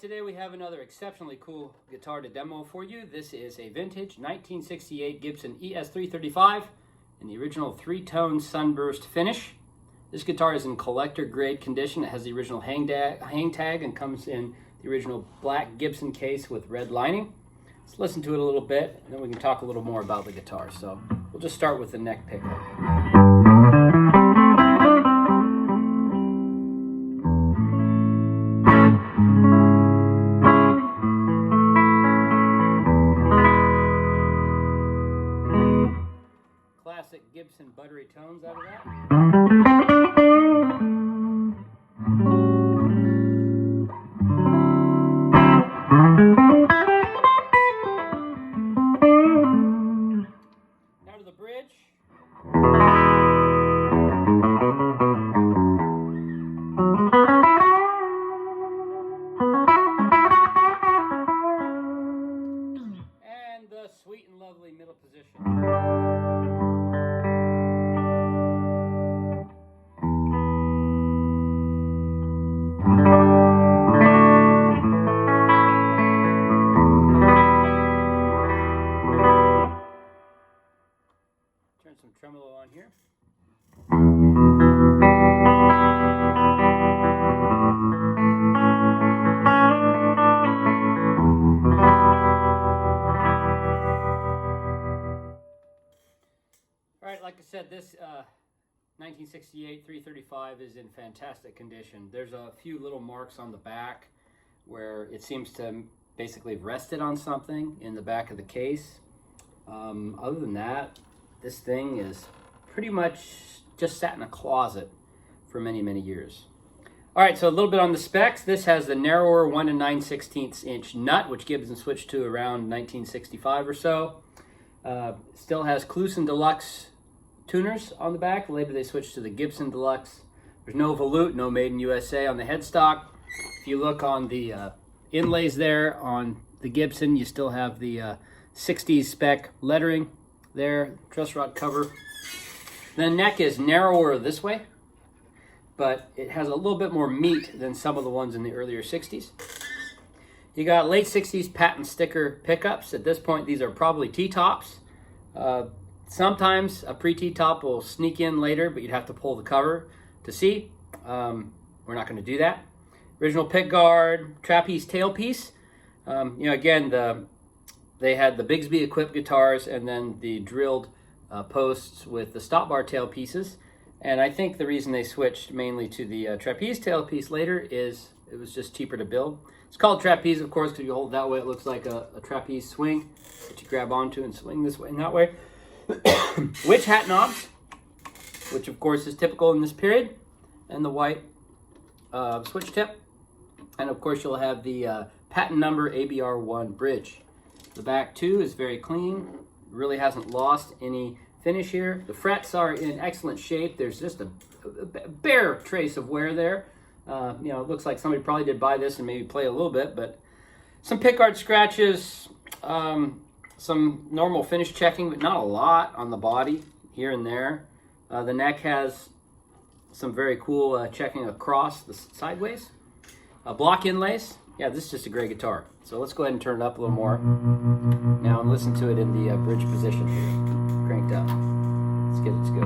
today we have another exceptionally cool guitar to demo for you. This is a vintage 1968 Gibson ES-335 in the original three-tone sunburst finish. This guitar is in collector grade condition. It has the original hang tag and comes in the original black Gibson case with red lining. Let's listen to it a little bit, and then we can talk a little more about the guitar. So we'll just start with the neck pickup. Classic Gibson buttery tones out of that. Now to the bridge. And the sweet and lovely middle position. Turn some tremolo on here. All right, like I said, this 1968 335 is in fantastic condition. There's a few little marks on the back where it seems to basically rested on something in the back of the case. Other than that, this thing is pretty much just sat in a closet for many, many years. All right, so a little bit on the specs. This has the narrower 1 9/16 inch nut, which Gibson switched to around 1965 or so. Still has Clusen Deluxe tuners on the back. Later they switched to the Gibson Deluxe. There's no volute, no made in USA on the headstock. If you look on the inlays there on the Gibson, you still have the 60s spec lettering there, truss rod cover. The neck is narrower this way, but it has a little bit more meat than some of the ones in the earlier 60s. You got late 60s patent sticker pickups. At this point, these are probably T-tops. Sometimes a pre-T-top will sneak in later, but you'd have to pull the cover to see. We're not going to do that. Original pick guard, trapeze tailpiece. Again, they had the Bigsby equipped guitars and then the drilled posts with the stop bar tailpieces. And I think the reason they switched mainly to the trapeze tailpiece later is it was just cheaper to build. It's called trapeze, of course, because you hold it that way. It looks like a trapeze swing that you grab onto and swing this way and that way. Witch hat knobs, which of course is typical in this period, and the white switch tip. And of course you'll have the patent number ABR1 bridge. The back too is very clean, really hasn't lost any finish here. The frets are in excellent shape. There's just a bare trace of wear there. It looks like somebody probably did buy this and maybe play a little bit, but some pickguard scratches, some normal finish checking, but not a lot on the body here and there. The neck has some very cool checking across the sideways. Block inlays. Yeah, this is just a great guitar. So let's go ahead and turn it up a little more now and listen to it in the bridge position here, cranked up. Let's get it to go.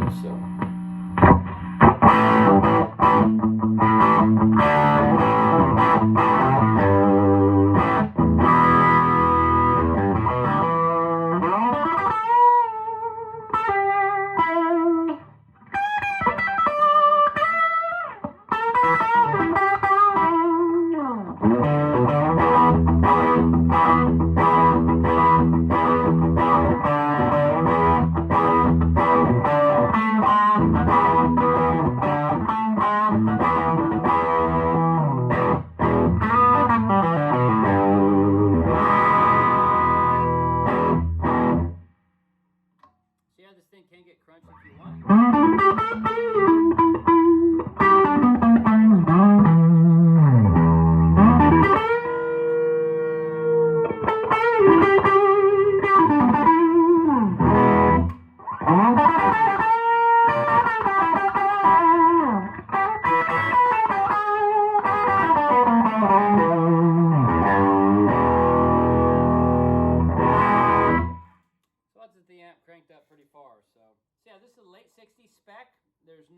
This thing can get crunchy if you want.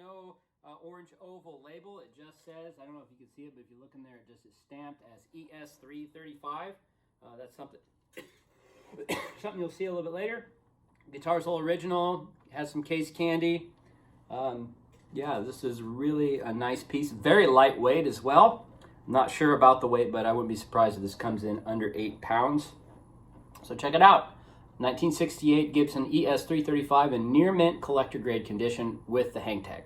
no orange oval label. It just says, I don't know if you can see it, but if you look in there, it just is stamped as ES-335. That's something something you'll see a little bit later. Guitar's all original, has some case candy. Yeah, this is really a nice piece. Very lightweight as well. I'm not sure about the weight, but I wouldn't be surprised if this comes in under 8 pounds. So check it out. 1968 Gibson ES-335 in near mint collector grade condition with the hang tag.